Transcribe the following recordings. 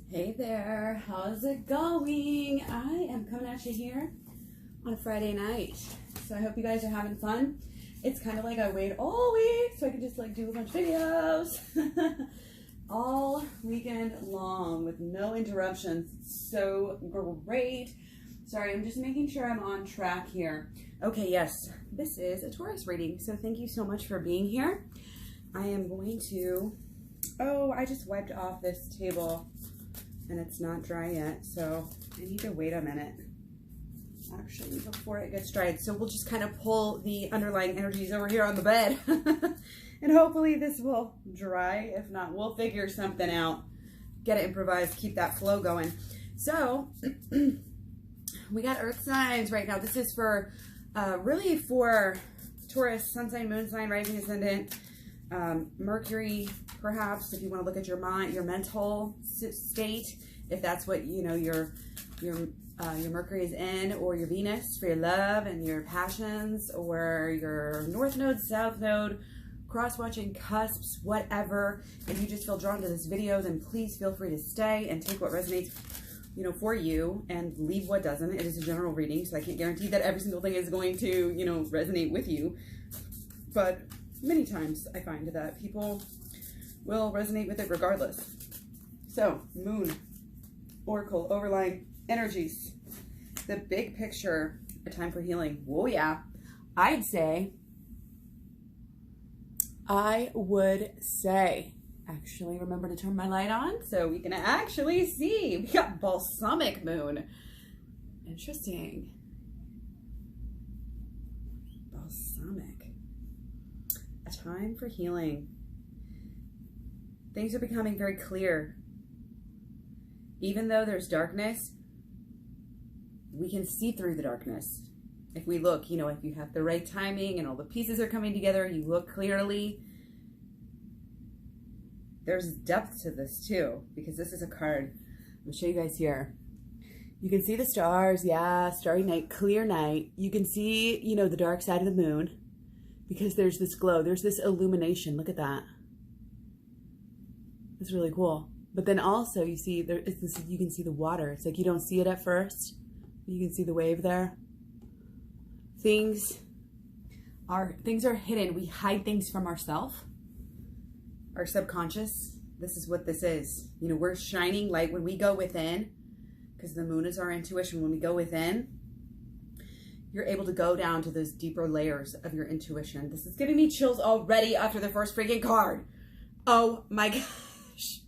Hey there, how's it going? I am coming at you here on a Friday night. So I hope you guys are having fun. It's kind of like I wait all week so I can just like do a bunch of videos all weekend long with no interruptions. It's so great. Sorry, I'm just making sure I'm on track here. Okay, yes, this is a Taurus reading. So thank you so much for being here. I am going to, I just wiped off this table and it's not dry yet, so I need to wait a minute actually before it gets dried. So we'll just kind of pull the underlying energies over here on the bed and hopefully this will dry. If not, we'll figure something out, get it improvised, keep that flow going. So we got earth signs right now. This is for really for Taurus, sun sign, moon sign, rising ascendant, Mercury, perhaps, if you want to look at your mind, your mental state, if that's what, you know, your Mercury is in, or your Venus for your love and your passions, or your North Node, South Node, cross-watching cusps, whatever. If you just feel drawn to this video, then please feel free to stay and take what resonates, you know, for you and leave what doesn't. It is a general reading, so I can't guarantee that every single thing is going to, you know, resonate with you. But many times I find that people will resonate with it regardless. So, moon, oracle, overlying energies, the big picture, a time for healing. Whoa, yeah. I would say, actually remember to turn my light on so we can actually see. We got balsamic moon. Interesting. Balsamic. A time for healing. Things are becoming very clear. Even though there's darkness, we can see through the darkness. If we look, you know, if you have the right timing and all the pieces are coming together, you look clearly. There's depth to this too, because this is a card. I'll show you guys here. You can see the stars, yeah, starry night, clear night. You can see, you know, the dark side of the moon, because there's this glow, there's this illumination. Look at that. It's really cool. But then also you see there is this, you can see the water. It's like you don't see it at first. You can see the wave there. Things are hidden. We hide things from ourselves, our subconscious. This is what this is. You know, we're shining light when we go within, because the moon is our intuition. When we go within, you're able to go down to those deeper layers of your intuition. This is giving me chills already after the first freaking card. Oh my gosh.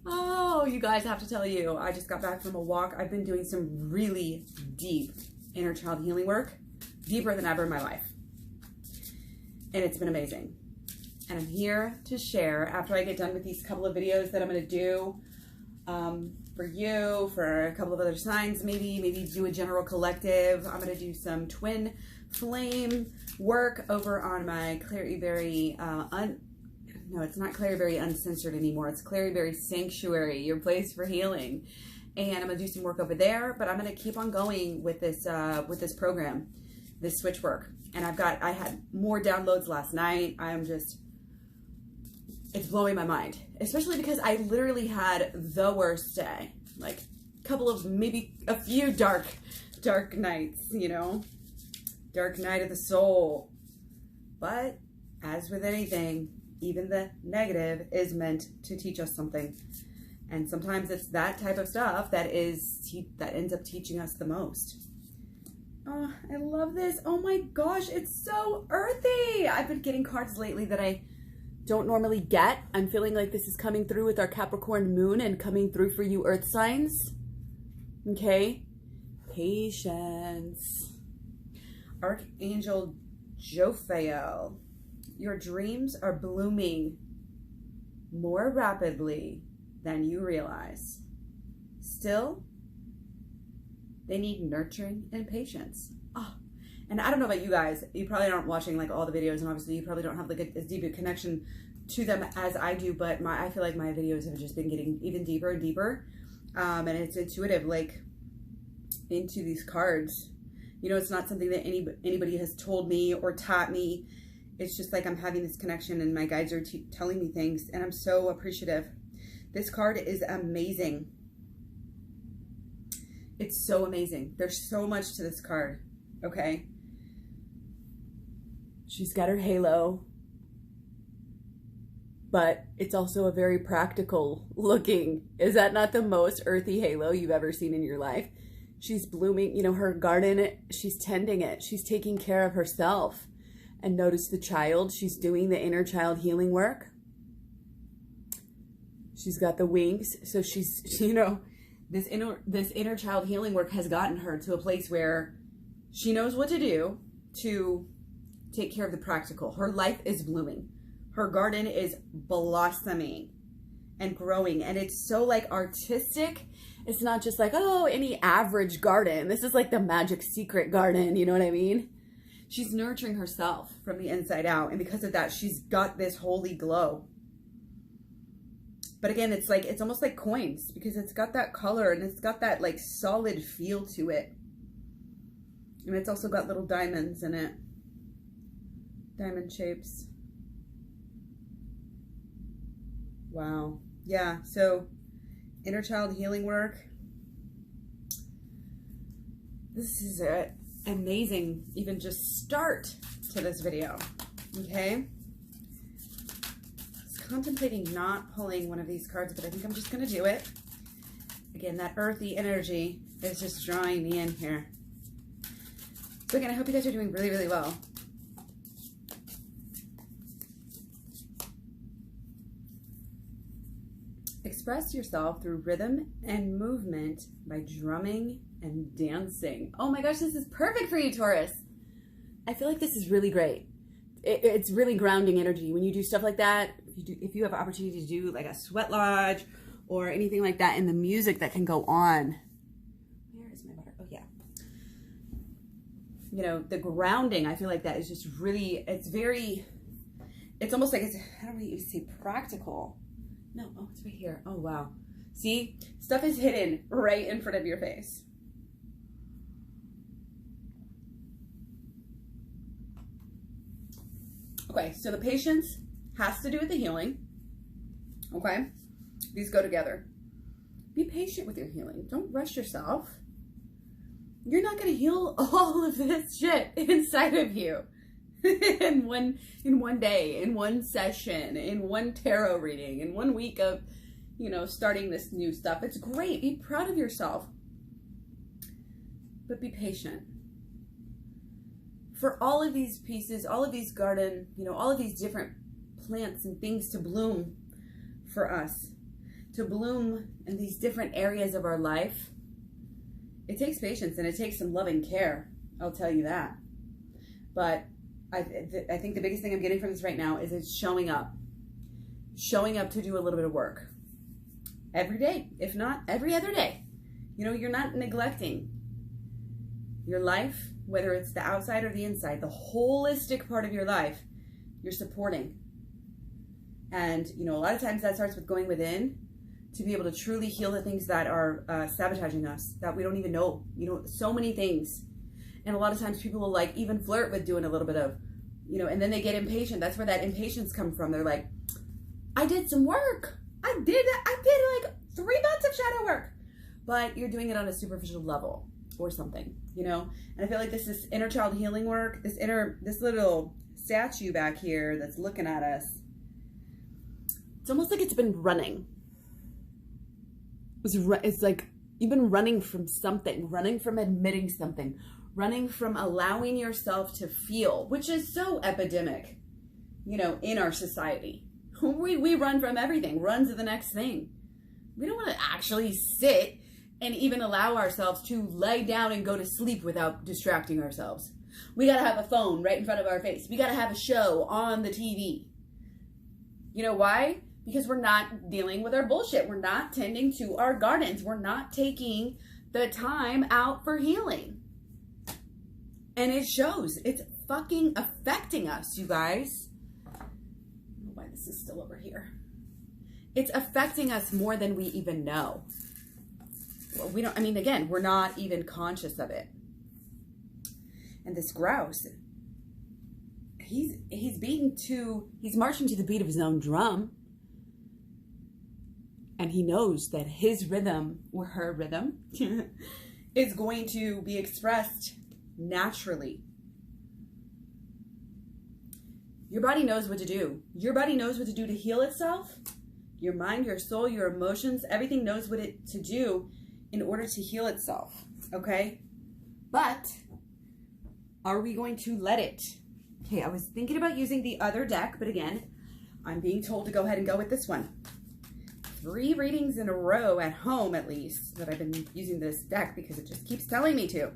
Oh, you guys, have to tell you, I just got back from a walk. I've been doing some really deep inner child healing work, deeper than ever in my life. And it's been amazing. And I'm here to share after I get done with these couple of videos that I'm going to do for you, for a couple of other signs, maybe do a general collective. I'm going to do some twin flame work over on my KlaireeBerry, no, it's not KlaireeBerry Uncensored anymore. It's KlaireeBerry Sanctuary, your place for healing. And I'm going to do some work over there, but I'm going to keep on going with this program, this switch work. And I had more downloads last night. It's blowing my mind, especially because I literally had the worst day, like maybe a few dark nights, you know, dark night of the soul. But as with anything, even the negative is meant to teach us something. And sometimes it's that type of stuff that ends up teaching us the most. Oh, I love this. Oh my gosh, it's so earthy. I've been getting cards lately that I don't normally get. I'm feeling like this is coming through with our Capricorn moon and coming through for you earth signs. Okay? Patience. Archangel Jophael. Your dreams are blooming more rapidly than you realize. Still, they need nurturing and patience. Oh, and I don't know about you guys. You probably aren't watching like all the videos, and obviously you probably don't have like as deep a connection to them as I do. But I feel like my videos have just been getting even deeper and deeper, and it's intuitive, like into these cards. You know, it's not something that anybody has told me or taught me. It's just like I'm having this connection and my guides are telling me things, and I'm so appreciative. This card is amazing. It's so amazing. There's so much to this card, okay? She's got her halo, but it's also a very practical looking. Is that not the most earthy halo you've ever seen in your life? She's blooming, you know, her garden, she's tending it. She's taking care of herself. And notice the child, she's doing the inner child healing work. She's got the wings. So she's, you know, this inner child healing work has gotten her to a place where she knows what to do to take care of the practical. Her life is blooming. Her garden is blossoming and growing. And it's so like artistic. It's not just like, oh, any average garden. This is like the magic secret garden. You know what I mean? She's nurturing herself from the inside out. And because of that, she's got this holy glow. But again, it's like, it's almost like coins because it's got that color and it's got that like solid feel to it. And it's also got little diamonds in it. Diamond shapes. Wow. Yeah. So inner child healing work. This is an amazing, even just start to this video. Okay. Contemplating not pulling one of these cards, but I think I'm just going to do it. Again, that earthy energy is just drawing me in here. So again, I hope you guys are doing really, really well. Express yourself through rhythm and movement by drumming and dancing. Oh my gosh, this is perfect for you, Taurus. I feel like this is really great. It's really grounding energy when you do stuff like that. If you have an opportunity to do like a sweat lodge or anything like that, and the music that can go on. Where is my water? Oh yeah. You know, the grounding, I feel like that is just really, it's almost like, I don't really say practical. No, oh, it's right here. Oh, wow. See, stuff is hidden right in front of your face. Okay, so the patience has to do with the healing. Okay, these go together. Be patient with your healing. Don't rush yourself. You're not going to heal all of this shit inside of you in one day, in one session, in one tarot reading, in 1 week of, you know, starting this new stuff. It's great. Be proud of yourself, but be patient. For all of these pieces, all of these garden, you know, all of these different plants and things to bloom for us, to bloom in these different areas of our life, it takes patience and it takes some loving care. I'll tell you that. But I think the biggest thing I'm getting from this right now is it's showing up to do a little bit of work every day, if not every other day. You know, you're not neglecting your life, whether it's the outside or the inside, the holistic part of your life, you're supporting. And, you know, a lot of times that starts with going within to be able to truly heal the things that are sabotaging us, that we don't even know, you know, so many things. And a lot of times people will like even flirt with doing a little bit of, you know, and then they get impatient. That's where that impatience comes from. They're like, I did some work. I did like 3 months of shadow work, but you're doing it on a superficial level or something, you know? And I feel like this is inner child healing work, this little statue back here that's looking at us. It's almost like it's been running. It's like you've been running from something, running from admitting something, running from allowing yourself to feel, which is so epidemic, you know, in our society. We run from everything, run to the next thing. We don't want to actually sit and even allow ourselves to lay down and go to sleep without distracting ourselves. We got to have a phone right in front of our face. We got to have a show on the TV. You know why? Because we're not dealing with our bullshit. We're not tending to our gardens. We're not taking the time out for healing. And it shows. It's fucking affecting us, you guys. I don't know why this is still over here. It's affecting us more than we even know. Well, we don't, I mean, again, we're not even conscious of it. And this grouse, he's marching to the beat of his own drum. And he knows that his rhythm or her rhythm is going to be expressed naturally. Your body knows what to do. Your body knows what to do to heal itself. Your mind, your soul, your emotions, everything knows what to do in order to heal itself, okay? But are we going to let it? Okay, I was thinking about using the other deck, but again, I'm being told to go ahead and go with this one. 3 readings in a row at home, at least, that I've been using this deck because it just keeps telling me to.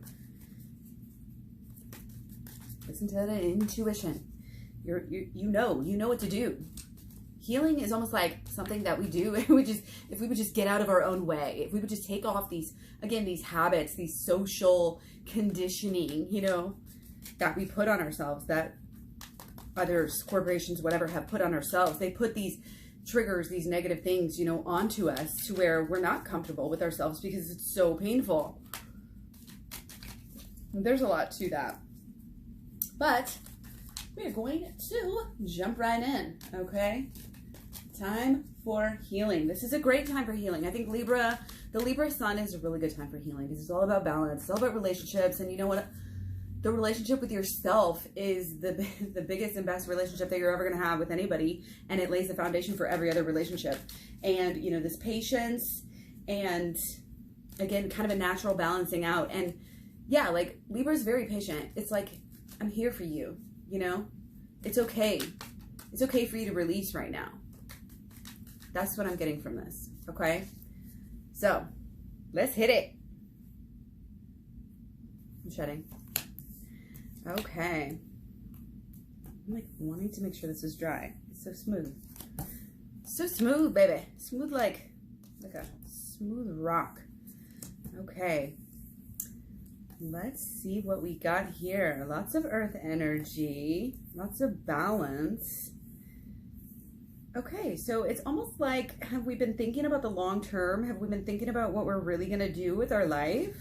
Listen to the intuition. You know what to do. Healing is almost like something that we do if we would just get out of our own way. If we would just take off these habits, these social conditioning, you know, that we put on ourselves, that others, corporations, whatever, have put on ourselves. They put these triggers, these negative things, you know, onto us to where we're not comfortable with ourselves because it's so painful. There's a lot to that. But we are going to jump right in, okay? Time for healing. This is a great time for healing. I think the Libra sun is a really good time for healing because it's all about balance. It's all about relationships. And you know what? The relationship with yourself is the biggest and best relationship that you're ever going to have with anybody. And it lays the foundation for every other relationship. And, you know, this patience and, again, kind of a natural balancing out. And, yeah, like, Libra's very patient. It's like, I'm here for you, you know? It's okay. It's okay for you to release right now. That's what I'm getting from this, okay? So, let's hit it. I'm shedding. Okay. I'm like wanting to make sure this is dry. It's so smooth. So smooth, baby. Smooth like a smooth rock. Okay. Let's see what we got here. Lots of earth energy. Lots of balance. Okay, so it's almost like, have we been thinking about the long term? Have we been thinking about what we're really going to do with our life?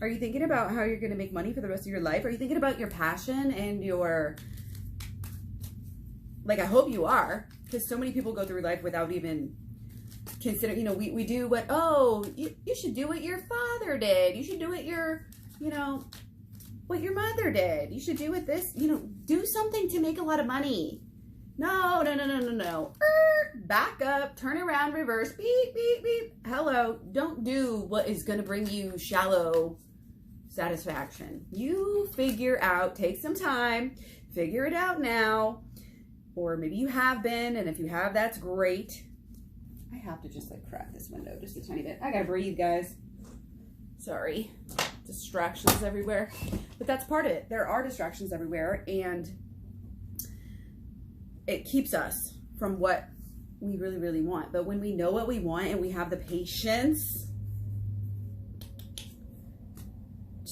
Are you thinking about how you're going to make money for the rest of your life? Are you thinking about your passion and your, like, I hope you are, because so many people go through life without even consider, you know, we do what, oh, you should do what your father did. You should do what your, you know, what your mother did. You should do what this, you know, do something to make a lot of money. No. Back up, turn around, reverse, beep, beep, beep. Hello, don't do what is going to bring you shallow satisfaction. You figure out, take some time, figure it out now. Or maybe you have been, and if you have, that's great. I have to just like crack this window just a tiny bit. I gotta breathe, guys. Sorry. Distractions everywhere. But that's part of it. There are distractions everywhere, and it keeps us from what we really, really want. But when we know what we want and we have the patience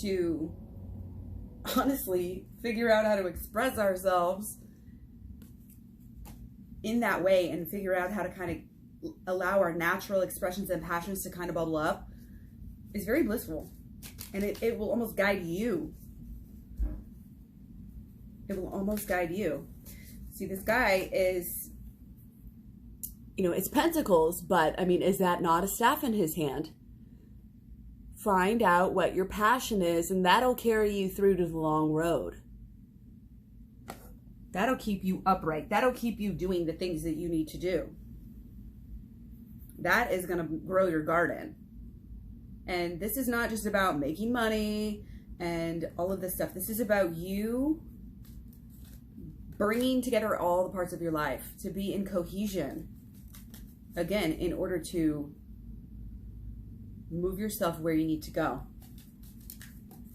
to honestly figure out how to express ourselves in that way and figure out how to kind of allow our natural expressions and passions to kind of bubble up, is very blissful. And it will almost guide you. It will almost guide you. See, this guy is, you know, it's pentacles, but I mean, is that not a staff in his hand? Find out what your passion is, and that'll carry you through to the long road. That'll keep you upright. That'll keep you doing the things that you need to do. That is going to grow your garden. And this is not just about making money and all of this stuff. This is about you bringing together all the parts of your life to be in cohesion. Again, in order to move yourself where you need to go.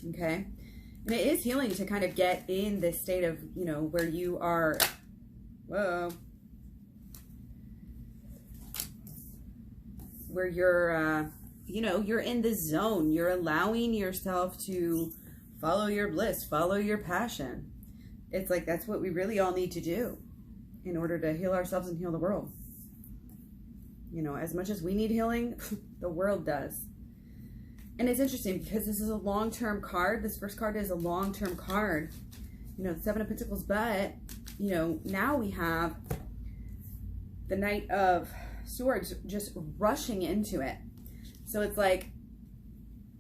Okay? And it is healing to kind of get in this state of, you know, where you are, whoa, where you're, you know, you're in the zone. You're allowing yourself to follow your bliss, follow your passion. It's like, that's what we really all need to do in order to heal ourselves and heal the world. You know, as much as we need healing, the world does. And it's interesting because this is a long-term card. This first card is a long-term card. You know, the Seven of Pentacles, but, you know, now we have the Knight of Swords just rushing into it. So it's like,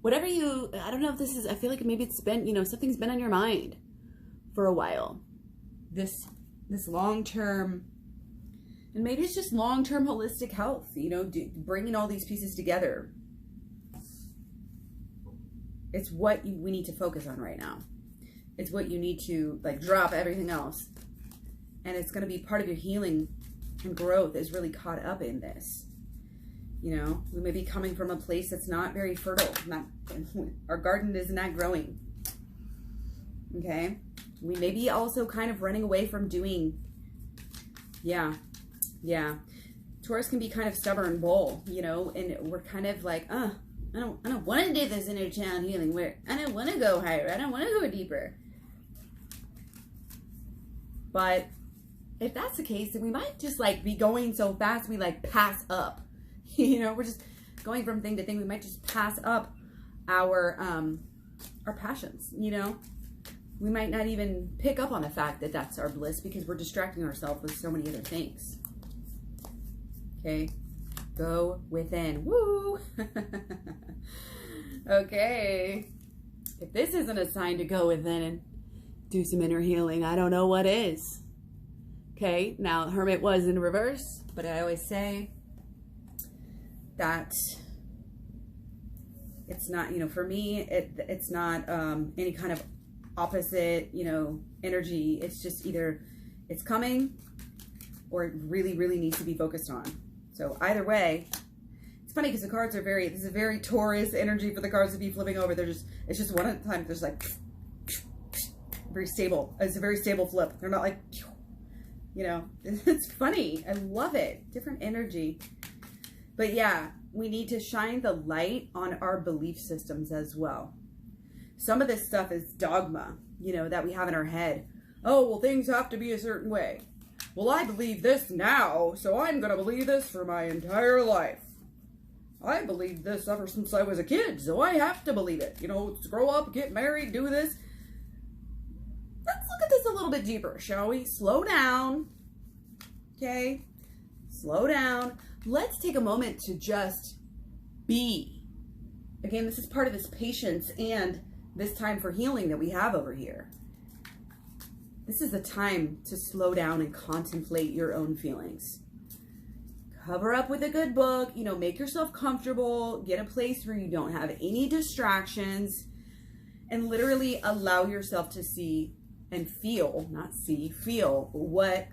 whatever you, I don't know if this is, I feel like maybe it's been, you know, something's been on your mind for a while. This long-term, and maybe it's just long-term holistic health, you know, bringing all these pieces together. It's what we need to focus on right now. It's what you need to, like, drop everything else. And it's going to be part of your healing and growth is really caught up in this. You know, we may be coming from a place that's not very fertile. Our garden is not growing. Okay? We may be also kind of running away from doing, yeah. Taurus can be kind of stubborn bull, you know, and we're kind of like, I don't want to do this inner child healing where I don't want to go higher. I don't want to go deeper. But if that's the case, then we might just like be going so fast we like pass up. You know, we're just going from thing to thing. We might just pass up our passions, you know. We might not even pick up on the fact that that's our bliss because we're distracting ourselves with so many other things. Okay, go within. Woo! Okay, if this isn't a sign to go within and do some inner healing, I don't know what is. Okay, now Hermit was in reverse, but I always say that it's not, you know, for me, it's not any kind of opposite, you know, energy. It's just either it's coming or it really, really needs to be focused on. So either way, it's funny because the cards are this is very Taurus energy for the cards to be flipping over. They're just, it's just one at a time. There's like very stable. It's a very stable flip. They're not like, you know, it's funny. I love it. Different energy. But yeah, we need to shine the light on our belief systems as well. Some of this stuff is dogma, you know, that we have in our head. Oh, well, things have to be a certain way. Well, I believe this now, so I'm going to believe this for my entire life. I believed this ever since I was a kid, so I have to believe it. You know, grow up, get married, do this. Let's look at this a little bit deeper, shall we? Slow down. Okay? Slow down. Let's take a moment to just be. Again, this is part of this patience and this time for healing that we have over here. This is the time to slow down and contemplate your own feelings. Cover up with a good book, you know, make yourself comfortable, get a place where you don't have any distractions, and literally allow yourself to see and feel, not see, feel what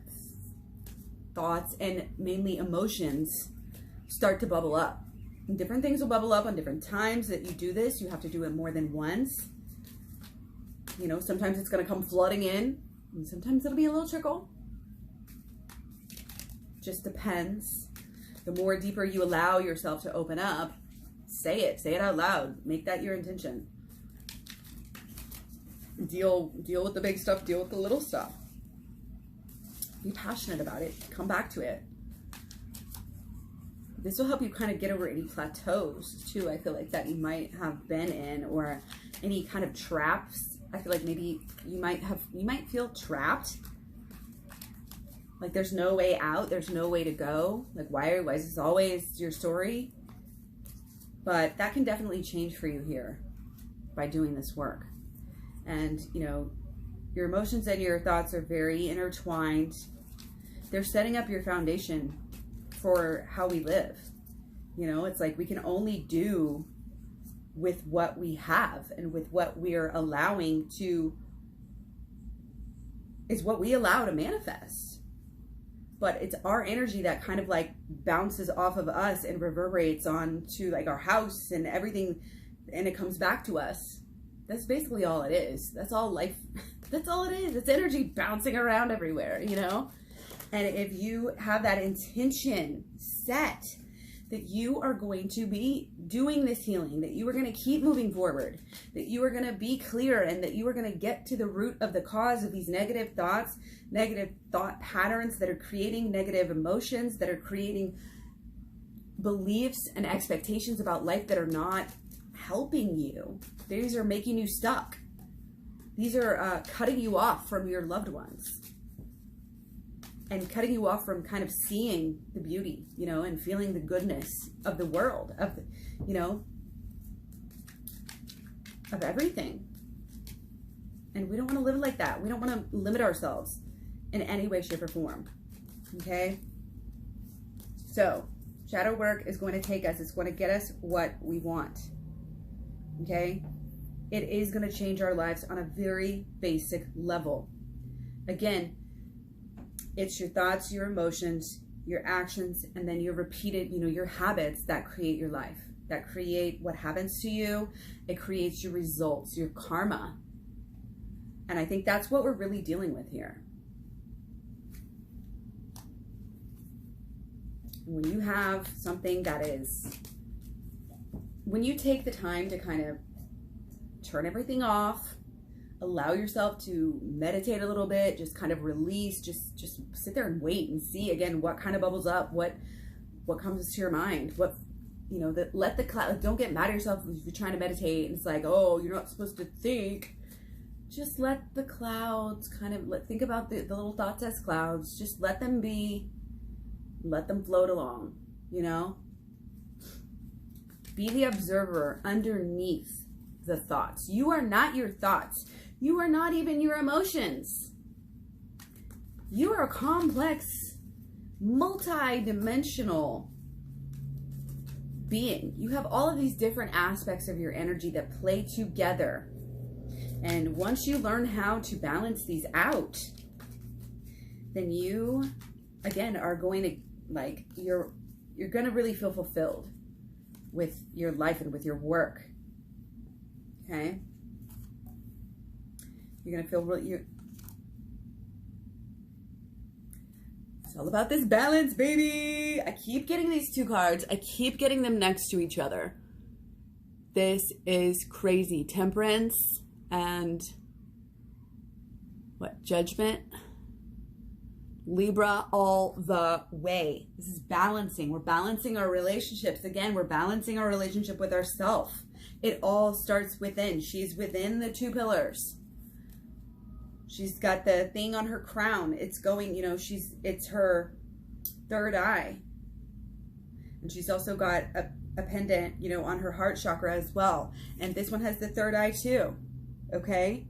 thoughts and mainly emotions start to bubble up. And different things will bubble up on different times that you do this. You have to do it more than once. You know, sometimes it's going to come flooding in, and sometimes it'll be a little trickle. Just depends. The more deeper you allow yourself to open up, say it out loud. Make that your intention. Deal with the big stuff, deal with the little stuff. Be passionate about it. Come back to it. This will help you kind of get over any plateaus too, I feel like, that you might have been in, or any kind of traps. I feel like maybe you might feel trapped. Like there's no way out, there's no way to go. Like why is this always your story? But that can definitely change for you here by doing this work. And, you know, your emotions and your thoughts are very intertwined. They're setting up your foundation for how we live. You know, it's like we can only do with what we have, and with what we're allowing to, is what we allow to manifest. But it's our energy that kind of like bounces off of us and reverberates on to like our house and everything, and it comes back to us. That's basically all it is. That's all life. That's all it is. It's energy bouncing around everywhere, you know? And if you have that intention set that you are going to be doing this healing, that you are going to keep moving forward, that you are going to be clear, and that you are going to get to the root of the cause of these negative thoughts, negative thought patterns that are creating negative emotions, that are creating beliefs and expectations about life that are not helping you. These are making you stuck. These are cutting you off from your loved ones. and cutting you off from kind of seeing the beauty, you know, and feeling the goodness of the world, of the, you know, of everything. And we don't want to live like that. We don't want to limit ourselves in any way, shape, or form. Okay? So, shadow work is going to take us, it's going to get us what we want. Okay? It is going to change our lives on a very basic level. Again, it's your thoughts, your emotions, your actions, and then your repeated, you know, your habits that create your life, that create what happens to you. It creates your results, your karma. And I think that's what we're really dealing with here. When you have something that is, when you take the time to kind of turn everything off, allow yourself to meditate a little bit, just kind of release, just sit there and wait and see again what kind of bubbles up, what comes to your mind, what, you know, that let the cloud, don't get mad at yourself if you're trying to meditate and it's like, oh, you're not supposed to think. Just let the clouds kind of, think about the little thoughts as clouds, just let them be, let them float along, you know? Be the observer underneath the thoughts. You are not your thoughts. You are not even your emotions. You are a complex, multi-dimensional being. You have all of these different aspects of your energy that play together. And once you learn how to balance these out, then you, again, are going to, like, you're going to really feel fulfilled with your life and with your work. Okay? You're going to feel really, it's all about this balance, baby. I keep getting these two cards. I keep getting them next to each other. This is crazy. Temperance and what? Judgment. Libra all the way. This is balancing. We're balancing our relationships. Again, we're balancing our relationship with ourselves. It all starts within. She's within the two pillars. She's got the thing on her crown. It's going, you know, it's her third eye. And she's also got a pendant, you know, on her heart chakra as well. And this one has the third eye too. Okay?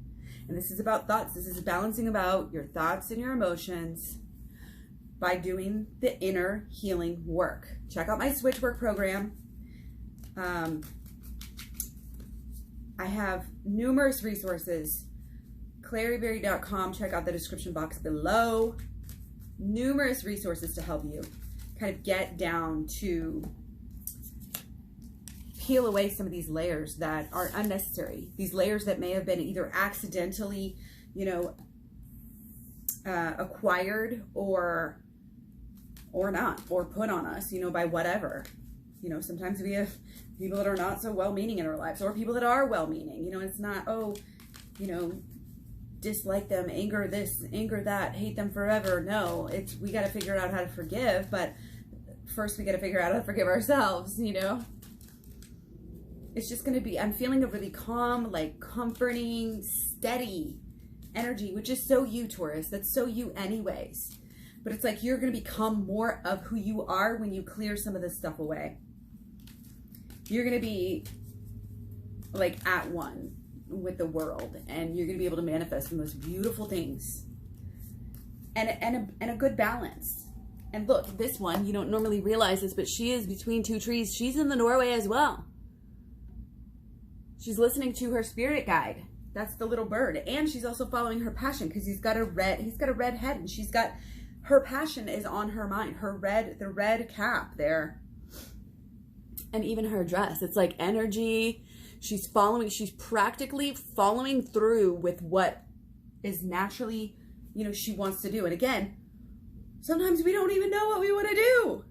And this is about thoughts. This is balancing about your thoughts and your emotions by doing the inner healing work. Check out my switch work program. I have numerous resources. KlaireeBerry.com. Check out the description box below. Numerous resources to help you kind of get down to peel away some of these layers that are unnecessary. These layers that may have been either accidentally, you know, acquired or not, or put on us, you know, by whatever. You know, sometimes we have people that are not so well-meaning in our lives, or people that are well-meaning. You know, it's not, oh, you know, dislike them, anger this, anger that, hate them forever. No, it's, we got to figure out how to forgive, but first we got to figure out how to forgive ourselves, you know? It's just going to be, I'm feeling a really calm, like comforting, steady energy, which is so you, Taurus. That's so you anyways. But it's like you're going to become more of who you are when you clear some of this stuff away. You're going to be like at one with the world, and you're going to be able to manifest the most beautiful things and a good balance. And look, this one, you don't normally realize this, but she is between two trees. She's in the doorway as well. She's listening to her spirit guide. That's the little bird. And she's also following her passion, because he's got a red head, and she's got, her passion is on her mind. The red cap there. And even her dress. It's like energy. She's practically following through with what is naturally, you know, she wants to do. And again, sometimes we don't even know what we want to do.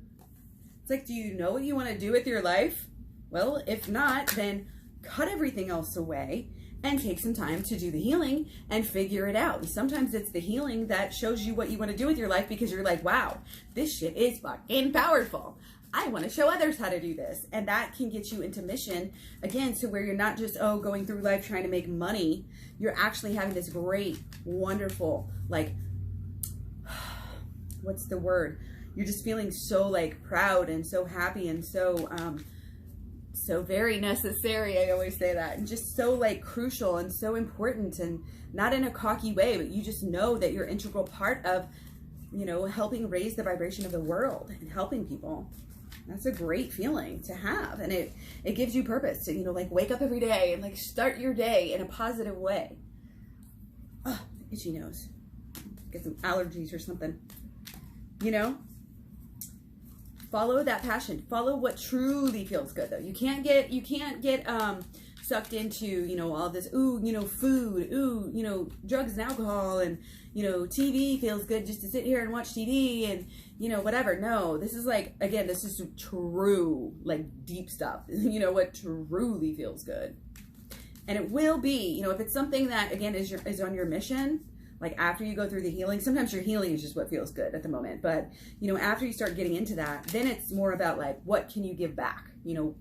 It's like, do you know what you want to do with your life? Well, if not, then cut everything else away and take some time to do the healing and figure it out. And sometimes it's the healing that shows you what you want to do with your life, because you're like, wow, this shit is fucking powerful. I want to show others how to do this. And that can get you into mission again, so where you're not just, oh, going through life trying to make money. You're actually having this great, wonderful, like, what's the word? You're just feeling so like proud and so happy and so, so very necessary. I always say that, and just so like crucial and so important, and not in a cocky way, but you just know that you're an integral part of, you know, helping raise the vibration of the world and helping people. That's a great feeling to have. And it gives you purpose to, you know, like wake up every day and like start your day in a positive way. Oh, itchy nose. Get some allergies or something, you know? Follow that passion. Follow what truly feels good though. You can't get sucked into, you know, all this, ooh, you know, food, ooh, you know, drugs and alcohol, and, you know, TV feels good just to sit here and watch TV and, you know, whatever. No, this is like, again, this is true, like deep stuff, you know, what truly feels good. And it will be, you know, if it's something that, again, is on your mission, like after you go through the healing, sometimes your healing is just what feels good at the moment. But, you know, after you start getting into that, then it's more about like, what can you give back? You know,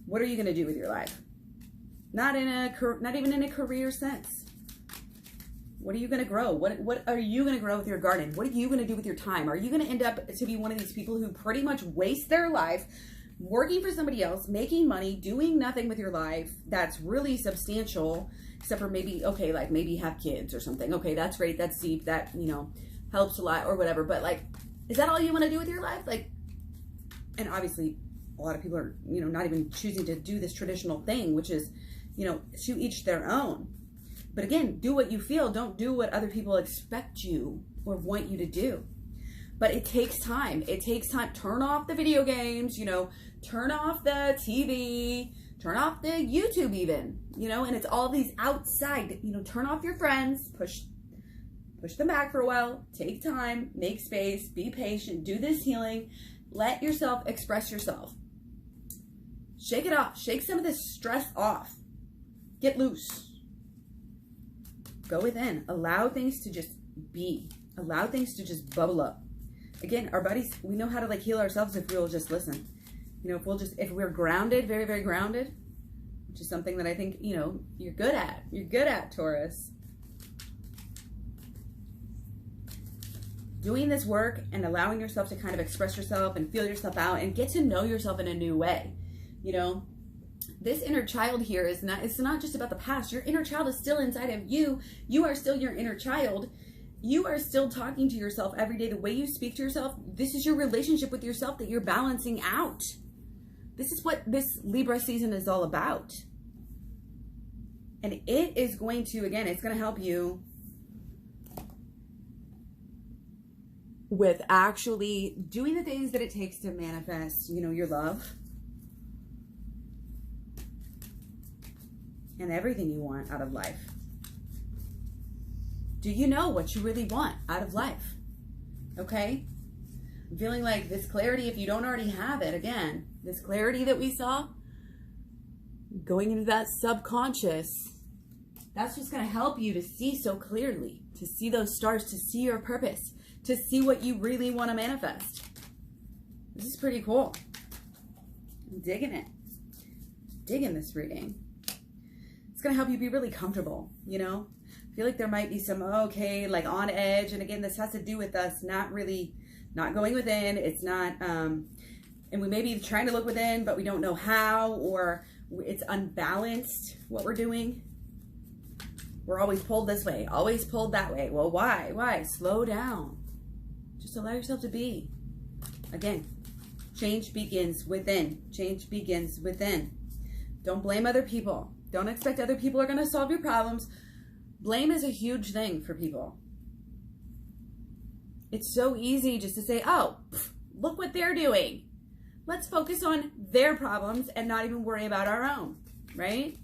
what are you going to do with your life? Not even in a career sense. What are you going to grow? What are you going to grow with your garden? What are you going to do with your time? Are you going to end up to be one of these people who pretty much waste their life working for somebody else, making money, doing nothing with your life that's really substantial, except for maybe, okay, like maybe have kids or something. Okay, that's great. That's deep. That, you know, helps a lot or whatever. But like, is that all you want to do with your life? Like, and obviously a lot of people are, you know, not even choosing to do this traditional thing, which is, you know, to each their own. But again, do what you feel. Don't do what other people expect you or want you to do. But it takes time. It takes time. Turn off the video games, you know, turn off the TV, turn off the YouTube even, you know, and it's all these outside, you know, turn off your friends, push them back for a while, take time, make space, be patient, do this healing, let yourself express yourself. Shake it off. Shake some of this stress off. Get loose. Go within. Allow things to just be. Allow things to just bubble up. Again, our bodies, we know how to like heal ourselves if we'll just listen. You know, if we're grounded, very, very grounded, which is something that I think, you know, you're good at. You're good at, Taurus. Doing this work and allowing yourself to kind of express yourself and feel yourself out and get to know yourself in a new way. You know, this inner child here is not, it's not just about the past. Your inner child is still inside of you. You are still your inner child. You are still talking to yourself every day. The way you speak to yourself, this is your relationship with yourself that you're balancing out. This is what this Libra season is all about. And it is going to, again, it's going to help you with actually doing the things that it takes to manifest, you know, your love and everything you want out of life. Do you know what you really want out of life? Okay? I'm feeling like this clarity, if you don't already have it, again, this clarity that we saw, going into that subconscious, that's just going to help you to see so clearly, to see those stars, to see your purpose, to see what you really want to manifest. This is pretty cool. I'm digging it. Digging this reading. It's going to help you be really comfortable, you know? I feel like there might be some, okay, like on edge. And again, this has to do with us not going within. It's not, and we may be trying to look within, but we don't know how, or it's unbalanced what we're doing. We're always pulled this way, always pulled that way. Well, why? Why? Slow down. Just allow yourself to be. Again, change begins within. Change begins within. Don't blame other people. Don't expect other people are going to solve your problems. Blame is a huge thing for people. It's so easy just to say, oh, look what they're doing. Let's focus on their problems and not even worry about our own, right?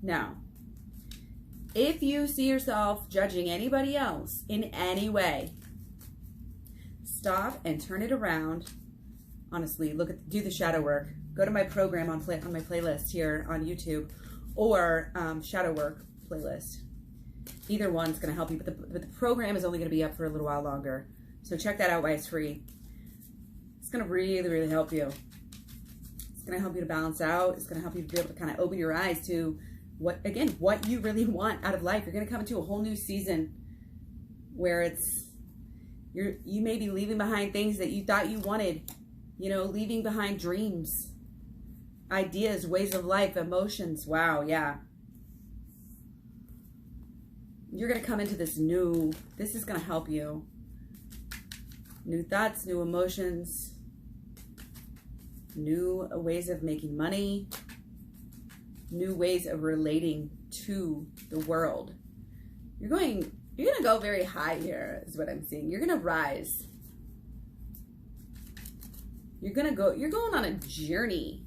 Now, if you see yourself judging anybody else in any way, stop and turn it around. Honestly, do the shadow work. Go to my program on my playlist here on YouTube, or shadow work playlist. Either one's going to help you, but the program is only going to be up for a little while longer. So check that out while it's free. It's going to really, really help you. It's going to help you to balance out. It's going to help you to be able to kind of open your eyes to what you really want out of life. You're going to come into a whole new season where it's You may be leaving behind things that you thought you wanted, you know, leaving behind dreams, ideas, ways of life, emotions. Wow, yeah. You're going to come into this new, this is going to help you. New thoughts, new emotions, new ways of making money, new ways of relating to the world. You're going to go very high here, is what I'm seeing. You're going to rise. You're going on a journey.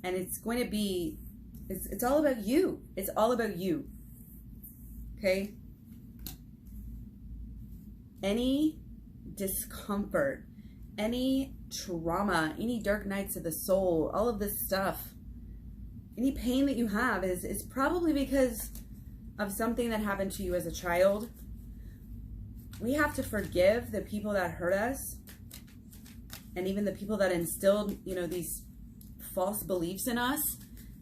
And it's going to be, it's all about you. It's all about you. Okay? Any discomfort, any trauma, any dark nights of the soul, all of this stuff, any pain that you have is probably because of something that happened to you as a child. We have to forgive the people that hurt us, and even the people that instilled, you know, these false beliefs in us.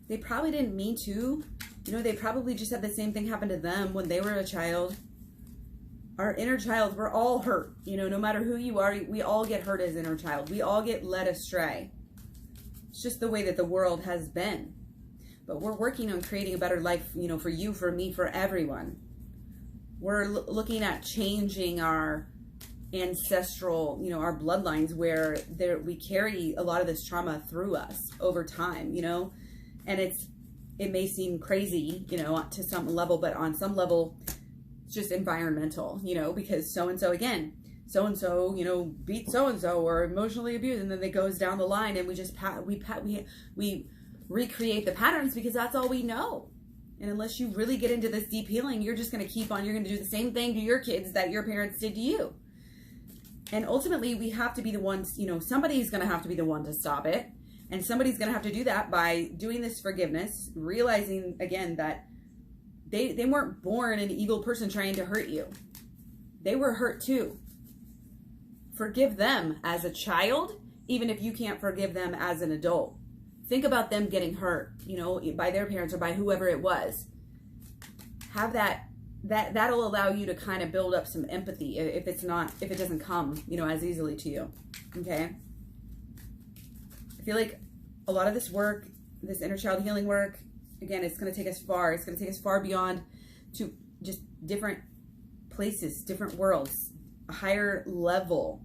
They probably didn't mean to. You know, they probably just had the same thing happen to them when they were a child. Our inner child, we're all hurt. You know, no matter who you are, we all get hurt as inner child. We all get led astray. It's just the way that the world has been. But we're working on creating a better life, you know, for you, for me, for everyone. We're looking at changing our ancestral, you know, our bloodlines, where we carry a lot of this trauma through us over time, you know, and it may seem crazy, you know, to some level, but on some level, it's just environmental, you know, because so-and-so, again, so-and-so, you know, beat so-and-so or emotionally abused, and then it goes down the line, and we just we recreate the patterns because that's all we know. And unless you really get into this deep healing, you're just going to keep on, you're going to do the same thing to your kids that your parents did to you. And ultimately, we have to be the ones, you know, somebody's going to have to be the one to stop it. And somebody's going to have to do that by doing this forgiveness, realizing, again, that they weren't born an evil person trying to hurt you. They were hurt too. Forgive them as a child, even if you can't forgive them as an adult. Think about them getting hurt, you know, by their parents or by whoever it was. Have that'll allow you to kind of build up some empathy if it doesn't come, you know, as easily to you. Okay? I feel like a lot of this work, this inner child healing work, again, it's going to take us far. It's going to take us far beyond to just different places, different worlds, a higher level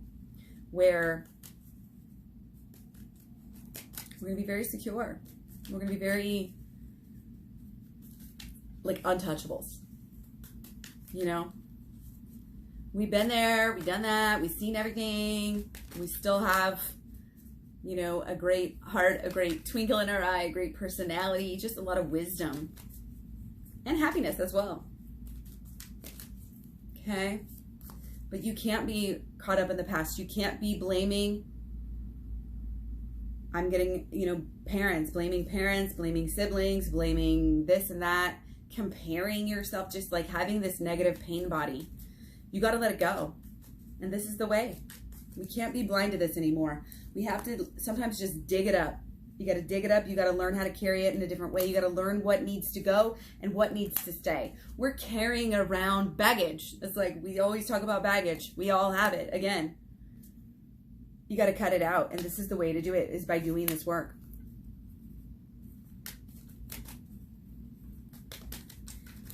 where we're going to be very secure. We're going to be very, like, untouchables. You know? We've been there, we've done that, we've seen everything. We still have, you know, a great heart, a great twinkle in our eye, a great personality, just a lot of wisdom. And happiness as well. Okay? But you can't be caught up in the past. You can't be blaming, I'm getting, you know, parents, blaming siblings, blaming this and that, comparing yourself, just like having this negative pain body. You got to let it go. And this is the way. We can't be blind to this anymore. We have to sometimes just dig it up. You got to dig it up. You got to learn how to carry it in a different way. You got to learn what needs to go and what needs to stay. We're carrying around baggage. It's like we always talk about baggage. We all have it. Again, you got to cut it out. And this is the way to do it, is by doing this work.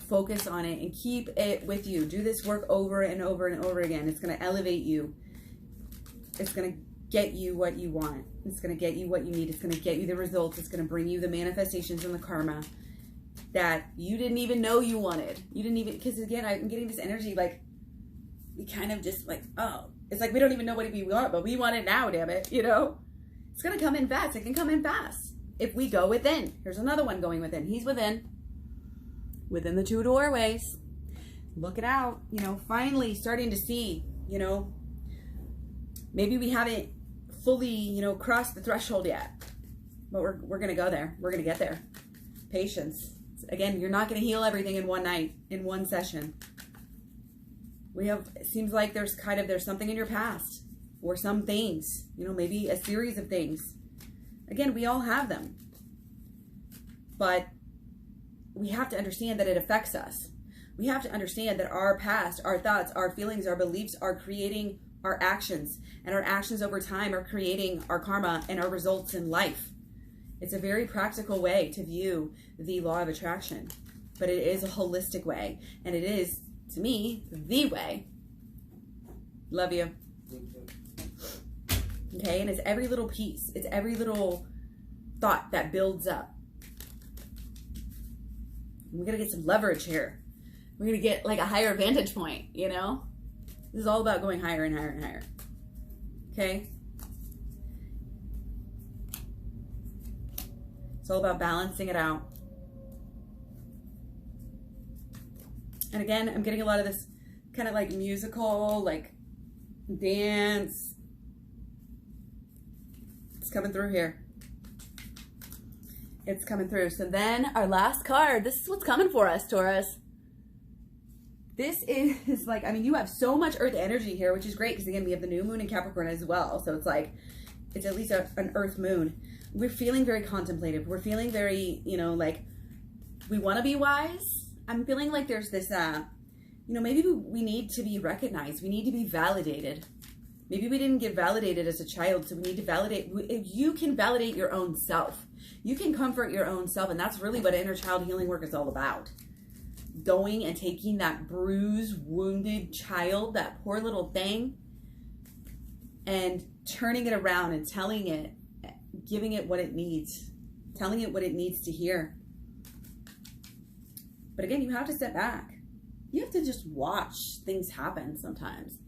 Focus on it and keep it with you. Do this work over and over and over again. It's going to elevate you. It's going to get you what you want. It's going to get you what you need. It's going to get you the results. It's going to bring you the manifestations and the karma that you didn't even know you wanted. You didn't even, because again, I'm getting this energy like, we kind of just like, oh, it's like we don't even know what we want, but we want it now, damn it, you know? It's going to come in fast. It can come in fast if we go within. Here's another one going within. He's within the 2 doorways. Look it out, you know, finally starting to see, you know, maybe we haven't fully, you know, crossed the threshold yet, but we're going to go there. We're going to get there. Patience. Again, you're not going to heal everything in one night, in one session. It seems like there's something in your past or some things, you know, maybe a series of things. Again, we all have them, but we have to understand that it affects us. We have to understand that our past, our thoughts, our feelings, our beliefs are creating our actions, and our actions over time are creating our karma and our results in life. It's a very practical way to view the law of attraction, but it is a holistic way, and it is, to me, the way. Love you. Okay, and it's every little piece. It's every little thought that builds up. We're going to get some leverage here. We're going to get like a higher vantage point, you know? This is all about going higher and higher and higher. Okay? It's all about balancing it out. And again, I'm getting a lot of this kind of like musical, like dance. It's coming through here. It's coming through. So then our last card, this is what's coming for us, Taurus. This is like, I mean, you have so much earth energy here, which is great because again, we have the new moon in Capricorn as well. So it's like, it's at least an earth moon. We're feeling very contemplative. We're feeling very, you know, like we want to be wise. I'm feeling like there's this, you know, maybe we need to be recognized. We need to be validated. Maybe we didn't get validated as a child, so we need to validate. If you can validate your own self, you can comfort your own self, and that's really what inner child healing work is all about. Going and taking that bruised, wounded child, that poor little thing, and turning it around and telling it, giving it what it needs, telling it what it needs to hear. But again, you have to step back. You have to just watch things happen sometimes.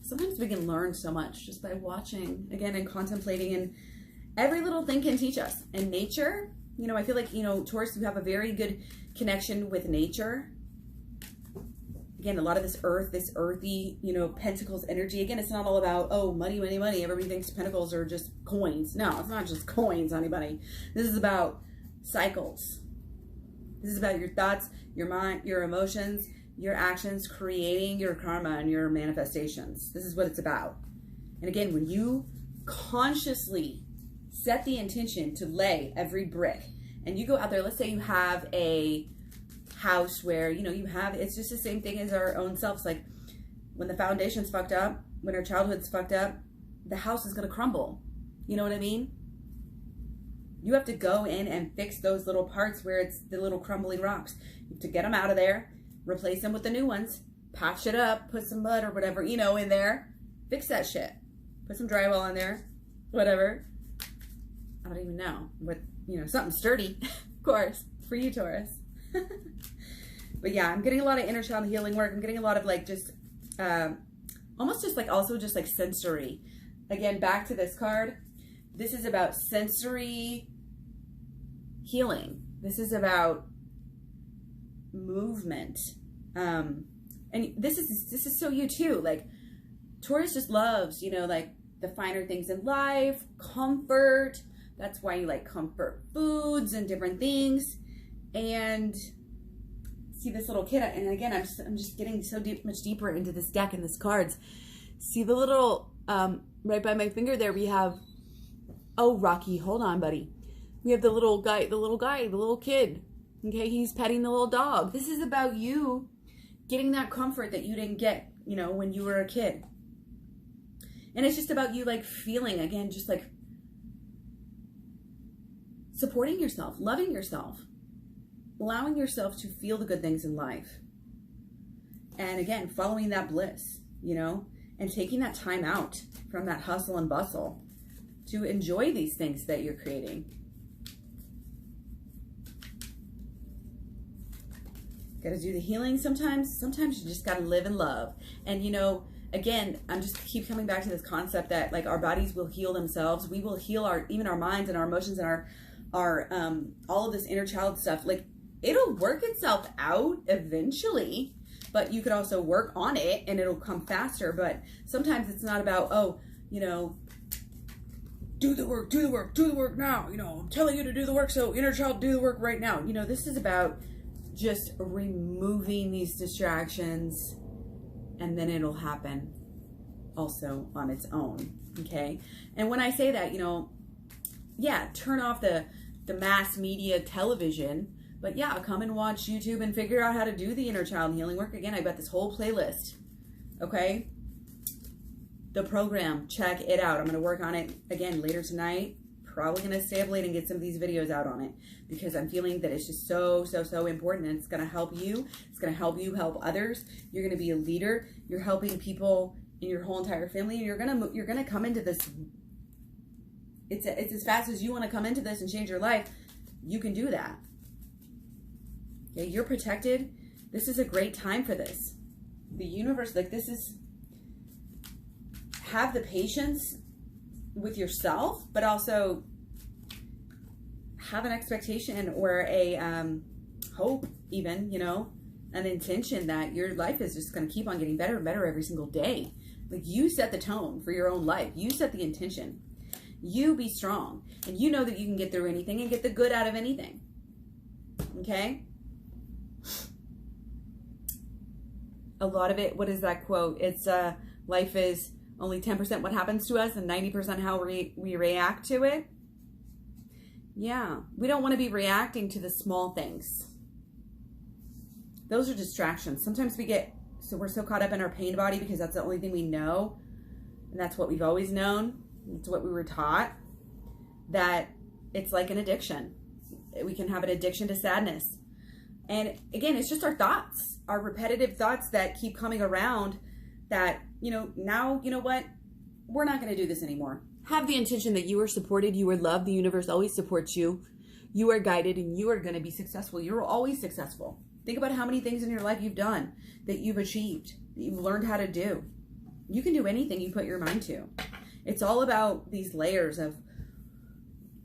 Sometimes we can learn so much just by watching, again, and contemplating, and every little thing can teach us. And nature, you know, I feel like, you know, Taurus, you have a very good connection with nature. Again, a lot of this earth, this earthy, you know, pentacles energy. Again, it's not all about, oh, money, money, money. Everybody thinks pentacles are just coins. No, it's not just coins, anybody. This is about cycles. This is about your thoughts, your mind, your emotions, your actions, creating your karma and your manifestations. This is what it's about. And again, when you consciously set the intention to lay every brick, and you go out there, let's say you have a house where, you know, you have, it's just the same thing as our own selves. Like when the foundation's fucked up, when our childhood's fucked up, the house is going to crumble. You know what I mean? You have to go in and fix those little parts where it's the little crumbling rocks. You have to get them out of there, replace them with the new ones, patch it up, put some mud or whatever, you know, in there, fix that shit, put some drywall in there, whatever. I don't even know what, you know, something sturdy, of course, for you, Taurus. But yeah, I'm getting a lot of inner child healing work. I'm getting a lot of like just almost just like also just like sensory. Again, back to this card. This is about sensory healing. This is about movement. And this is so you too. Like Taurus just loves, you know, like the finer things in life, comfort. That's why you like comfort foods and different things. And see this little kid, and again, I'm just getting so much deeper into this deck and this cards. See the little, right by my finger there, we have, oh, Rocky, hold on, buddy. We have the little guy, the little kid. Okay, he's petting the little dog. This is about you getting that comfort that you didn't get, you know, when you were a kid. And it's just about you like feeling, again, just like supporting yourself, loving yourself, allowing yourself to feel the good things in life. And again, following that bliss, you know, and taking that time out from that hustle and bustle to enjoy these things that you're creating. Got to do the healing sometimes. Sometimes you just got to live and love. And, you know, again, I'm just keep coming back to this concept that like our bodies will heal themselves. We will heal even our minds and our emotions and our all of this inner child stuff. Like it'll work itself out eventually, but you could also work on it and it'll come faster. But sometimes it's not about, oh, you know, do the work now. You know, I'm telling you to do the work, so inner child, do the work right now. You know, this is about just removing these distractions, and then it'll happen also on its own, okay? And when I say that, you know, yeah, turn off the mass media television, But yeah, come and watch YouTube and figure out how to do the inner child healing work. Again, I've got this whole playlist. Okay? The program, check it out. I'm going to work on it again later tonight. Probably going to stay up late and get some of these videos out on it because I'm feeling that it's just so important, and it's going to help you. It's going to help you help others. You're going to be a leader. You're helping people in your whole entire family, and you're going to come into this. It's as fast as you want to come into this and change your life. You can do that. Okay, you're protected. This is a great time for this. The universe, like, this is, have the patience with yourself, but also have an expectation or a hope, even, you know, an intention that your life is just going to keep on getting better and better every single day. Like, you set the tone for your own life. You set the intention. You be strong, and you know that you can get through anything and get the good out of anything. Okay? A lot of it, what is that quote? It's life is only 10% what happens to us and 90% how we react to it. Yeah, we don't want to be reacting to the small things. Those are distractions. Sometimes we're so caught up in our pain body because that's the only thing we know. And that's what we've always known. It's what we were taught. That it's like an addiction. We can have an addiction to sadness. And again, it's just our thoughts, our repetitive thoughts that keep coming around that, you know, now, you know what? We're not going to do this anymore. Have the intention that you are supported, you are loved, the universe always supports you. You are guided, and you are going to be successful. You're always successful. Think about how many things in your life you've done, that you've achieved, that you've learned how to do. You can do anything you put your mind to. It's all about these layers of,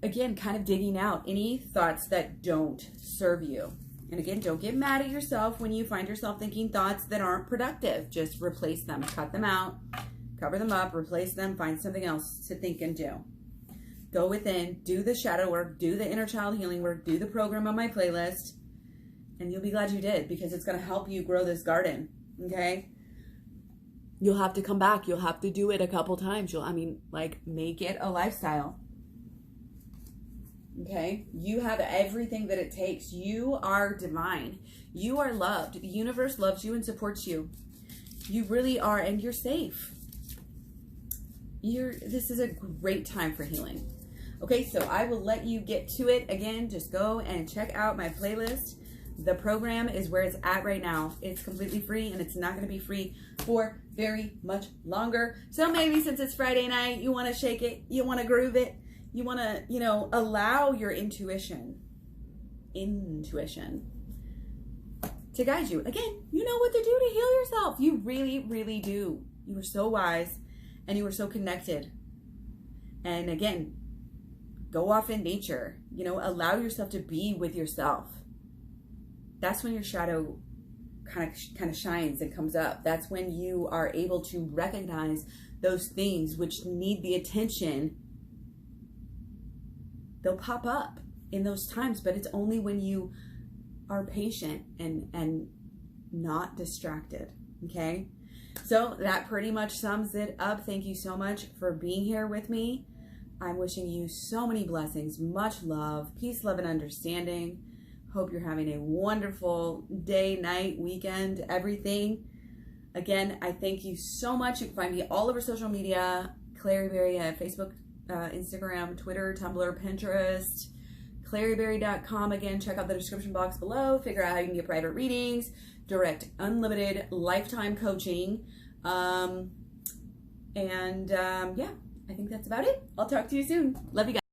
again, kind of digging out any thoughts that don't serve you. And again, don't get mad at yourself when you find yourself thinking thoughts that aren't productive. Just replace them, cut them out, cover them up, replace them, find something else to think and do. Go within, do the shadow work, do the inner child healing work, do the program on my playlist, and you'll be glad you did, because it's going to help you grow this garden, okay? You'll have to come back. You'll have to do it a couple times. Make it a lifestyle. Okay? You have everything that it takes. You are divine. You are loved. The universe loves you and supports you. You really are, and you're safe. This is a great time for healing. Okay, so I will let you get to it. Again, just go and check out my playlist. The program is where it's at right now. It's completely free, and it's not going to be free for very much longer. So maybe since it's Friday night, you want to shake it, you want to groove it, you want to, you know, allow your intuition to guide you. Again, you know what to do to heal yourself. You really, really do. You are so wise, and you are so connected. And again, go off in nature. You know, allow yourself to be with yourself. That's when your shadow kind of shines and comes up. That's when you are able to recognize those things which need the attention. They'll pop up in those times, but it's only when you are patient and not distracted. Okay? So that pretty much sums it up. Thank you so much for being here with me. I'm wishing you so many blessings, much love, peace, love, and understanding. Hope you're having a wonderful day, night, weekend, everything. Again, I thank you so much. You can find me all over social media. KlaireeBerry at Facebook, Instagram, Twitter, Tumblr, Pinterest. KlaireeBerry.com. Again, check out the description box below. Figure out how you can get private readings, direct, unlimited, lifetime coaching. Yeah, I think that's about it. I'll talk to you soon. Love you guys.